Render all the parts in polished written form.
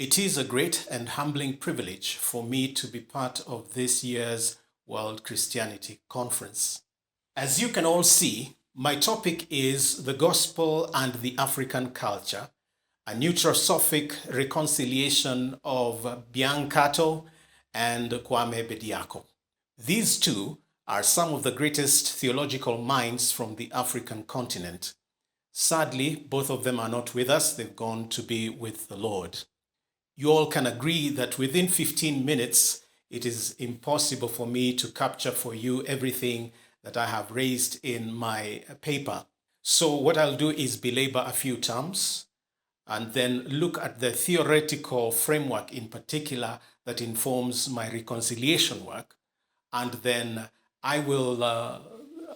It is a great and humbling privilege for me to be part of this year's World Christianity Conference. As you can all see, my topic is the gospel and the African culture, a Neutrosophic reconciliation of Biancato and Kwame Bediako. These two are some of the greatest theological minds from the African continent. Sadly, both of them are not with us. They've gone to be with the Lord. You all can agree that within 15 minutes, it is impossible for me to capture for you everything that I have raised in my paper. So what I'll do is belabor a few terms and then look at the theoretical framework in particular that informs my reconciliation work. And then I will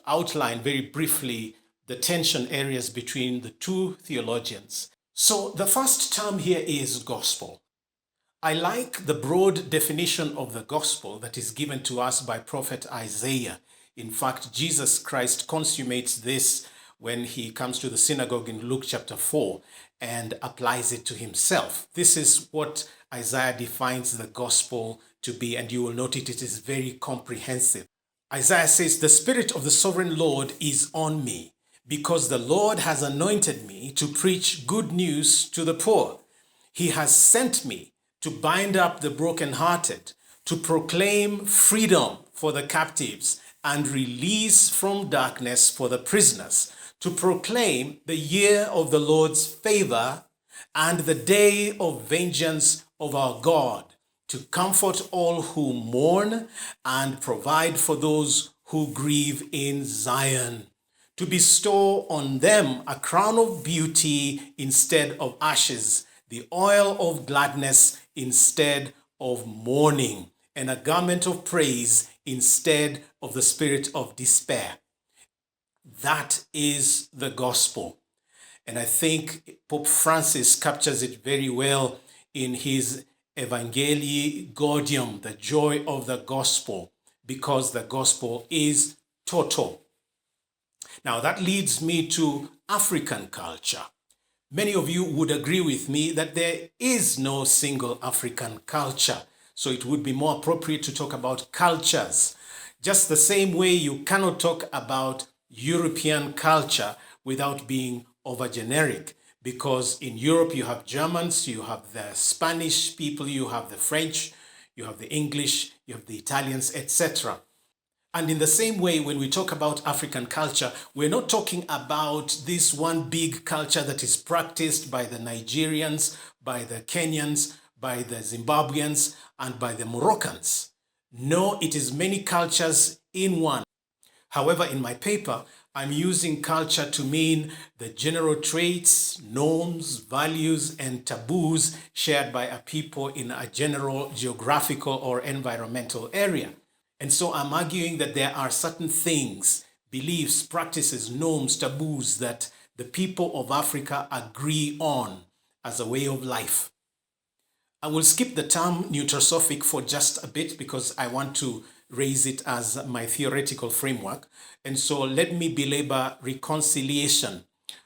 outline very briefly the tension areas between the two theologians. So the first term here is gospel. I like the broad definition of the gospel that is given to us by Prophet Isaiah. In fact, Jesus Christ consummates this when he comes to the synagogue in Luke chapter 4 and applies it to himself. This is what Isaiah defines the gospel to be, and you will note it is very comprehensive. Isaiah says, "The Spirit of the Sovereign Lord is on me, because the Lord has anointed me to preach good news to the poor. He has sent me to bind up the brokenhearted, to proclaim freedom for the captives and release from darkness for the prisoners, to proclaim the year of the Lord's favor and the day of vengeance of our God, to comfort all who mourn and provide for those who grieve in Zion, to bestow on them a crown of beauty instead of ashes, the oil of gladness instead of mourning, and a garment of praise instead of the spirit of despair." That is the gospel. And I think Pope Francis captures it very well in his Evangelii Gaudium, the joy of the gospel, because the gospel is total. Now that leads me to African culture. Many of you would agree with me that there is no single African culture. So it would be more appropriate to talk about cultures. Just the same way you cannot talk about European culture without being over generic. Because in Europe you have Germans, you have the Spanish people, you have the French, you have the English, you have the Italians, etc. And in the same way, when we talk about African culture, we're not talking about this one big culture that is practiced by the Nigerians, by the Kenyans, by the Zimbabweans, and by the Moroccans. No, it is many cultures in one. However, in my paper, I'm using culture to mean the general traits, norms, values, and taboos shared by a people in a general geographical or environmental area. And so I'm arguing that there are certain things, beliefs, practices, norms, taboos that the people of Africa agree on as a way of life. I will skip the term Neutrosophic for just a bit because I want to raise it as my theoretical framework. And so let me belabor reconciliation.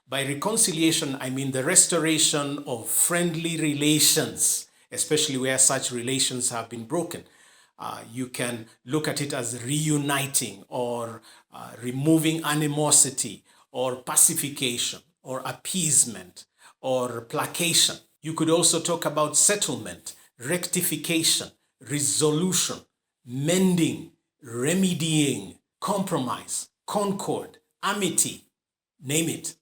By reconciliation, I mean the restoration of friendly relations, especially where such relations have been broken. You can look at it as reuniting or removing animosity or pacification or appeasement or placation. You could also talk about settlement, rectification, resolution, mending, remedying, compromise, concord, amity, name it.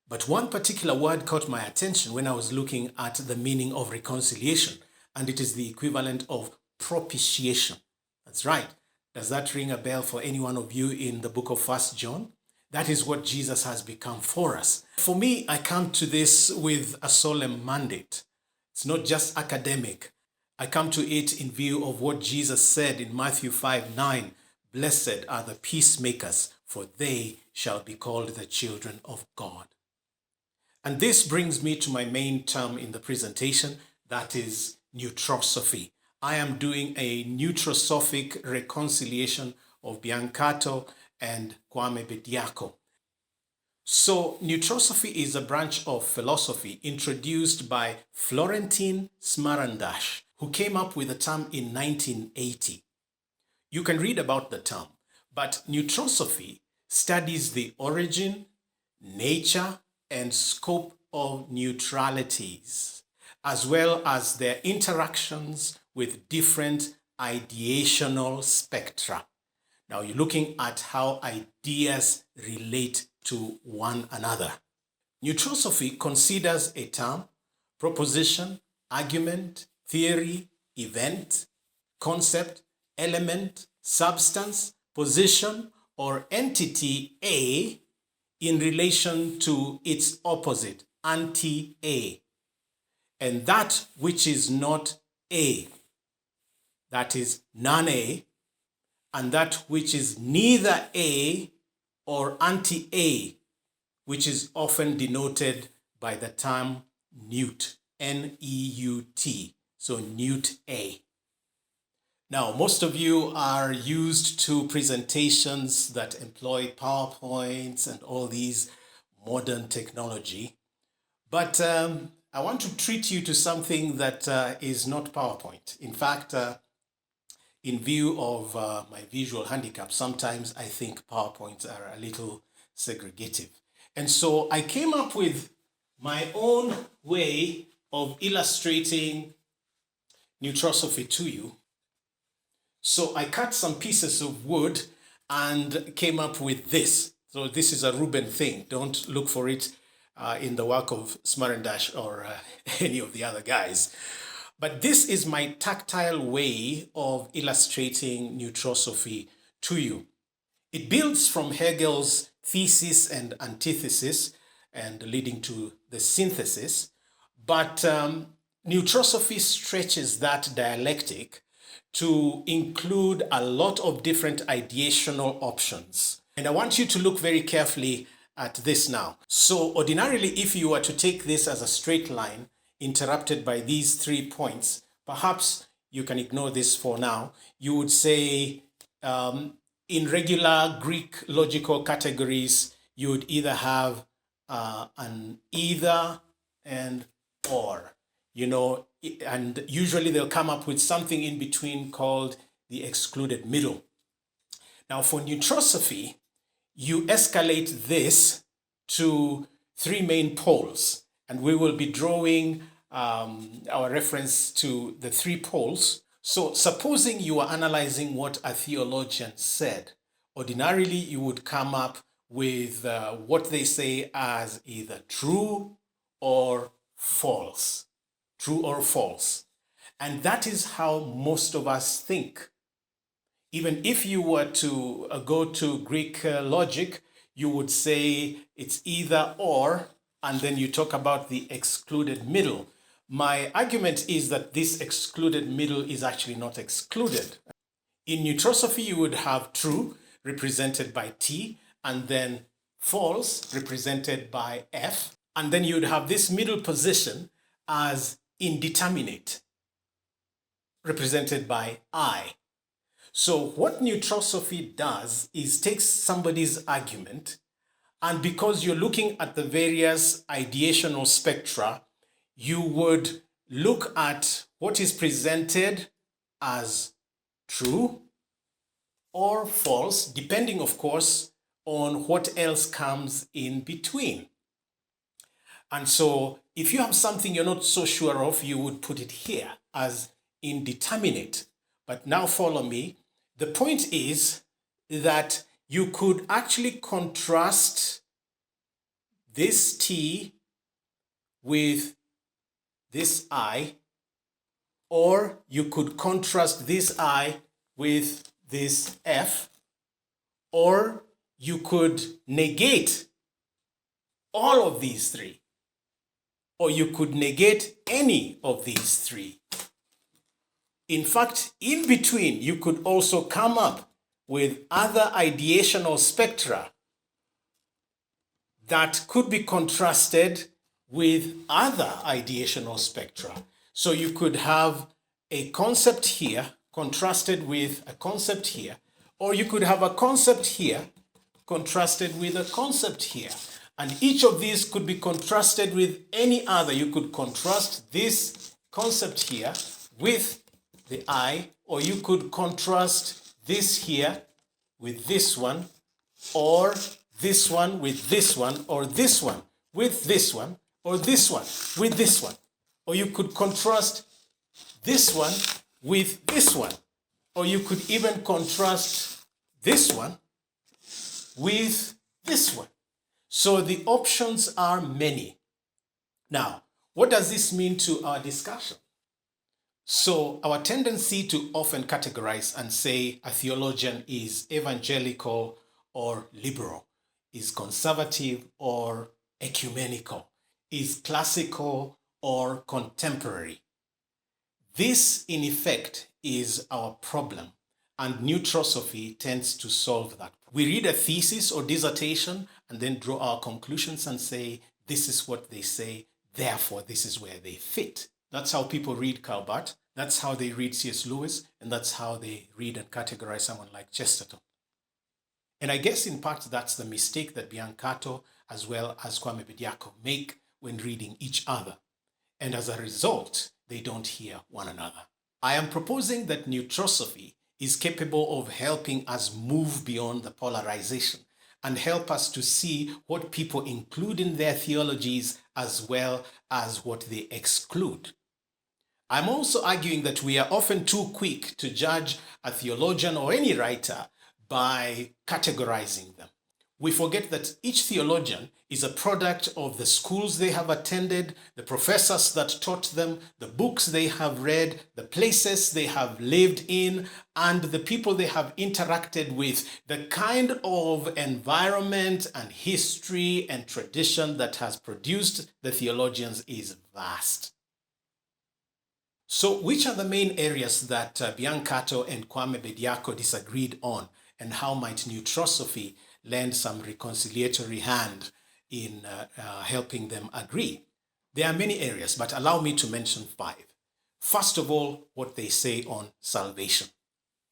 But one particular word caught my attention when I was looking at the meaning of reconciliation, and it is the equivalent of propitiation. That's right. Does that ring a bell for any one of you in the book of 1 John? That is what Jesus has become for us. For me, I come to this with a solemn mandate. It's not just academic. I come to it in view of what Jesus said in Matthew 5:9. "Blessed are the peacemakers, for they shall be called the children of God." And this brings me to my main term in the presentation, that is Neutrosophy. I am doing a Neutrosophic reconciliation of Biancato and Kwame Bediako. So Neutrosophy is a branch of philosophy introduced by Florentin Smarandash, who came up with the term in 1980. You can read about the term, but Neutrosophy studies the origin, nature, and scope of neutralities, as well as their interactions with different ideational spectra. Now you're looking at how ideas relate to one another. Neutrosophy considers a term, proposition, argument, theory, event, concept, element, substance, position, or entity A in relation to its opposite, anti-A, and that which is not A, that is non-A, and that which is neither A or anti-A, which is often denoted by the term neut, N-E-U-T, so neut A. Now, most of you are used to presentations that employ PowerPoints and all these modern technology, but I want to treat you to something that is not PowerPoint. In fact, in view of my visual handicap, sometimes I think PowerPoints are a little segregative. And so I came up with my own way of illustrating Neutrosophy to you. So I cut some pieces of wood and came up with this. So this is a Reuben thing. Don't look for it in the work of Smarandash or any of the other guys. But this is my tactile way of illustrating Neutrosophy to you. It builds from Hegel's thesis and antithesis and leading to the synthesis, but Neutrosophy stretches that dialectic to include a lot of different ideational options. And I want you to look very carefully at this now. So ordinarily, if you were to take this as a straight line, interrupted by these 3 points, perhaps you can ignore this for now. You would say, in regular Greek logical categories, you would either have an either and or, and usually they'll come up with something in between called the excluded middle. Now for Neutrosophy, you escalate this to 3 main poles, and we will be drawing our reference to the 3 poles. So supposing you are analyzing what a theologian said, ordinarily you would come up with what they say as either true or false. True or false. And that is how most of us think. Even if you were to go to Greek logic, you would say it's either or, and then you talk about the excluded middle. My argument is that this excluded middle is actually not excluded. In Neutrosophy, you would have true represented by T, and then false represented by F, and then you would have this middle position as indeterminate represented by I. So what Neutrosophy does is takes somebody's argument, and because you're looking at the various ideational spectra, you would look at what is presented as true or false, depending, of course, on what else comes in between. And so if you have something you're not so sure of, you would put it here as indeterminate. But now follow me. The point is that you could actually contrast this T with this I, or you could contrast this I with this F, or you could negate all of these 3, or you could negate any of these 3. In fact, in between, you could also come up with other ideational spectra that could be contrasted with other ideational spectra. So you could have a concept here contrasted with a concept here, or you could have a concept here contrasted with a concept here. And each of these could be contrasted with any other. You could contrast this concept here with the I, or you could contrast this here with this one, or this one with this one, or this one with this one, or this one with this one. Or you could contrast this one with this one. Or you could even contrast this one with this one. So the options are many. Now, what does this mean to our discussion? So our tendency to often categorize and say a theologian is evangelical or liberal, is conservative or ecumenical, is classical or contemporary. This, in effect, is our problem, and Neutrosophy tends to solve that. We read a thesis or dissertation and then draw our conclusions and say, this is what they say, therefore this is where they fit. That's how people read Karl Barth, that's how they read C.S. Lewis, and that's how they read and categorize someone like Chesterton. And I guess in part that's the mistake that Biancato as well as Kwame Bediako make when reading each other. And as a result, they don't hear one another. I am proposing that Neutrosophy is capable of helping us move beyond the polarization and help us to see what people include in their theologies as well as what they exclude. I'm also arguing that we are often too quick to judge a theologian or any writer by categorizing them. We forget that each theologian is a product of the schools they have attended, the professors that taught them, the books they have read, the places they have lived in, and the people they have interacted with. The kind of environment and history and tradition that has produced the theologians is vast. So which are the main areas that Biancato and Kwame Bediako disagreed on, and how might Neutrosophy lend some reconciliatory hand in helping them agree? There are many areas, but allow me to mention 5. First of all, what they say on salvation.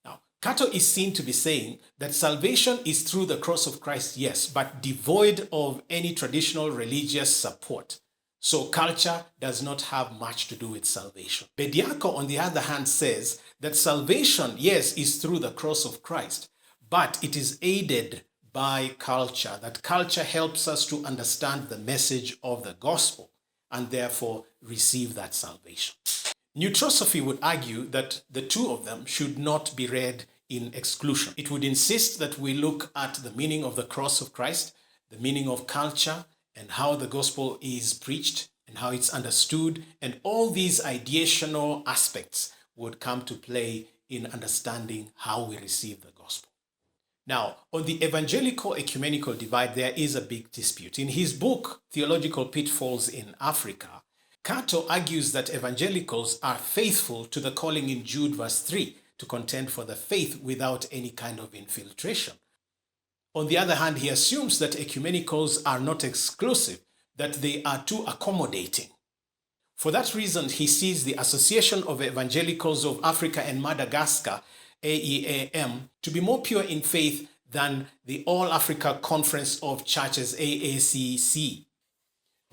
Now, Cato is seen to be saying that salvation is through the cross of Christ, yes, but devoid of any traditional religious support. So culture does not have much to do with salvation. Bediako, on the other hand, says that salvation, yes, is through the cross of Christ, but it is aided by culture, that culture helps us to understand the message of the gospel and therefore receive that salvation. Neutrosophy would argue that the two of them should not be read in exclusion. It would insist that we look at the meaning of the cross of Christ, the meaning of culture, and how the gospel is preached and how it's understood, and all these ideational aspects would come to play in understanding how we receive the gospel. Now, on the evangelical-ecumenical divide, there is a big dispute. In his book, Theological Pitfalls in Africa, Cato argues that evangelicals are faithful to the calling in Jude verse 3 to contend for the faith without any kind of infiltration. On the other hand, he assumes that ecumenicals are not exclusive, that they are too accommodating. For that reason, he sees the Association of Evangelicals of Africa and Madagascar, AEAM, to be more pure in faith than the All Africa Conference of Churches, AACC.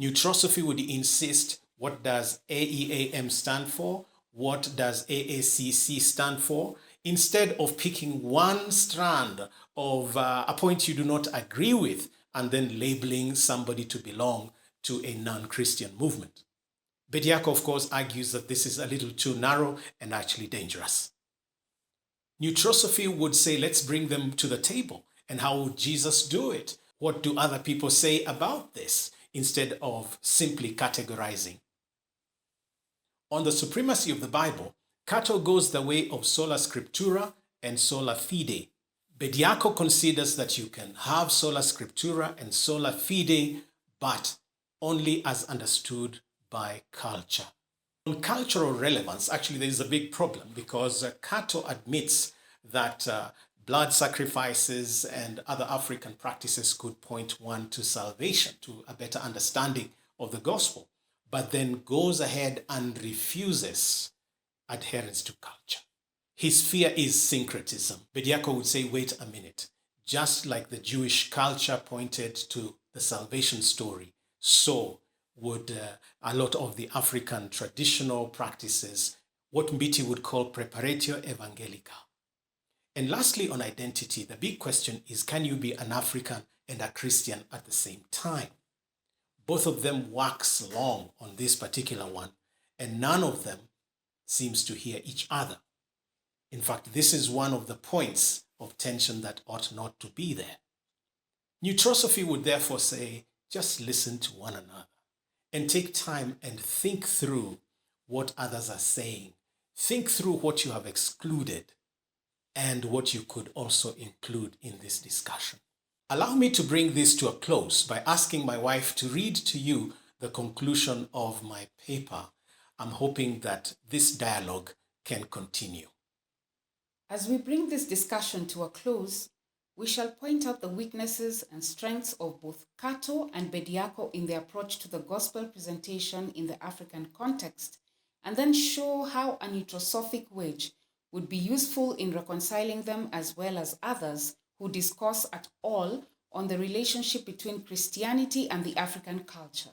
Neutrosophy would insist, what does AEAM stand for? What does AACC stand for? Instead of picking one strand of a point you do not agree with and then labeling somebody to belong to a non-Christian movement. Bediako, of course, argues that this is a little too narrow and actually dangerous. Neutrosophy would say, let's bring them to the table. And how would Jesus do it? What do other people say about this? Instead of simply categorizing. On the supremacy of the Bible, Cato goes the way of sola scriptura and sola fide. Bediako considers that you can have sola scriptura and sola fide, but only as understood by culture. On cultural relevance, actually there is a big problem because Cato admits that blood sacrifices and other African practices could point one to salvation, to a better understanding of the gospel, but then goes ahead and refuses adherence to culture. His fear is syncretism. Bediako would say, wait a minute. Just like the Jewish culture pointed to the salvation story, so would a lot of the African traditional practices, what Mbiti would call preparatio evangelica. And lastly, on identity, the big question is, can you be an African and a Christian at the same time? Both of them wax long on this particular one, and none of them seems to hear each other. In fact, this is one of the points of tension that ought not to be there. Neutrosophy would therefore say, just listen to one another and take time and think through what others are saying. Think through what you have excluded and what you could also include in this discussion. Allow me to bring this to a close by asking my wife to read to you the conclusion of my paper. I'm hoping that this dialogue can continue. As we bring this discussion to a close, we shall point out the weaknesses and strengths of both Cato and Bediako in their approach to the gospel presentation in the African context, and then show how a neutrosophic wedge would be useful in reconciling them, as well as others who discourse at all on the relationship between Christianity and the African culture.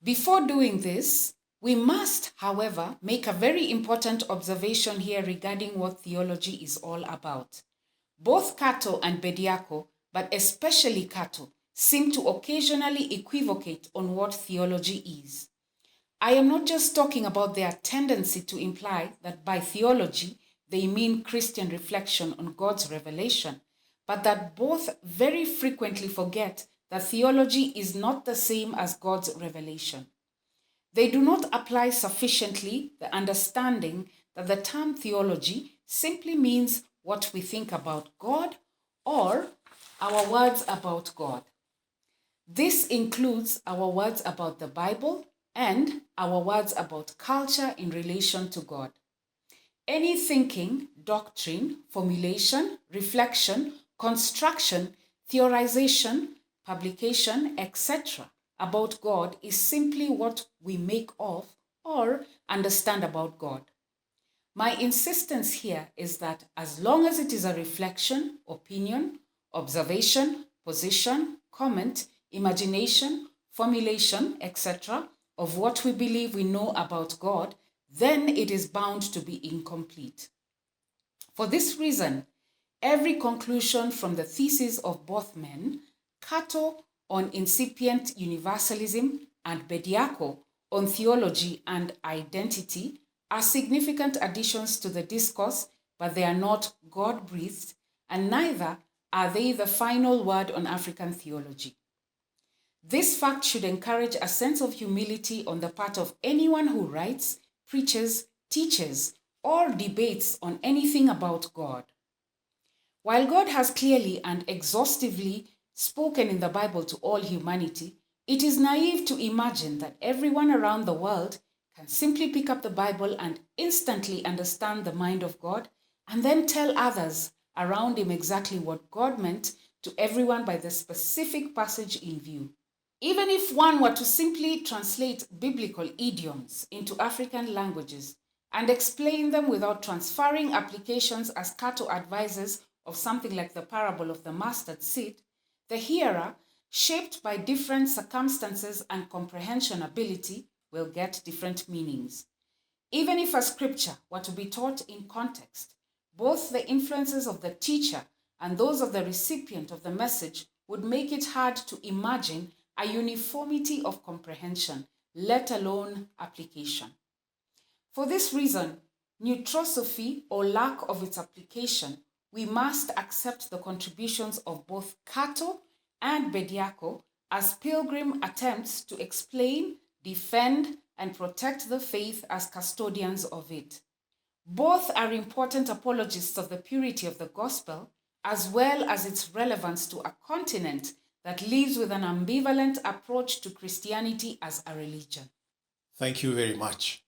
Before doing this, we must, however, make a very important observation here regarding what theology is all about. Both Cato and Bediako, but especially Cato, seem to occasionally equivocate on what theology is. I am not just talking about their tendency to imply that by theology they mean Christian reflection on God's revelation, but that both very frequently forget that theology is not the same as God's revelation. They do not apply sufficiently the understanding that the term theology simply means what we think about God or our words about God. This includes our words about the Bible and our words about culture in relation to God. Any thinking, doctrine, formulation, reflection, construction, theorization, publication, etc. about God is simply what we make of or understand about God. My insistence here is that as long as it is a reflection, opinion, observation, position, comment, imagination, formulation, etc. of what we believe we know about God, then it is bound to be incomplete. For this reason, every conclusion from the thesis of both men, Cato on incipient universalism and Bediako on theology and identity, are significant additions to the discourse, but they are not God-breathed, and neither are they the final word on African theology. This fact should encourage a sense of humility on the part of anyone who writes, preaches, teaches, or debates on anything about God. While God has clearly and exhaustively spoken in the Bible to all humanity, it is naive to imagine that everyone around the world can simply pick up the Bible and instantly understand the mind of God and then tell others around him exactly what God meant to everyone by the specific passage in view. Even if one were to simply translate biblical idioms into African languages and explain them without transferring applications, as Cato advises, of something like the parable of the mustard seed, the hearer, shaped by different circumstances and comprehension ability, will get different meanings. Even if a scripture were to be taught in context, both the influences of the teacher and those of the recipient of the message would make it hard to imagine a uniformity of comprehension, let alone application. For this reason, neutrosophy, or lack of its application, we must accept the contributions of both Cato and Bediako as pilgrim attempts to explain, defend, and protect the faith as custodians of it. Both are important apologists of the purity of the gospel, as well as its relevance to a continent that lives with an ambivalent approach to Christianity as a religion. Thank you very much.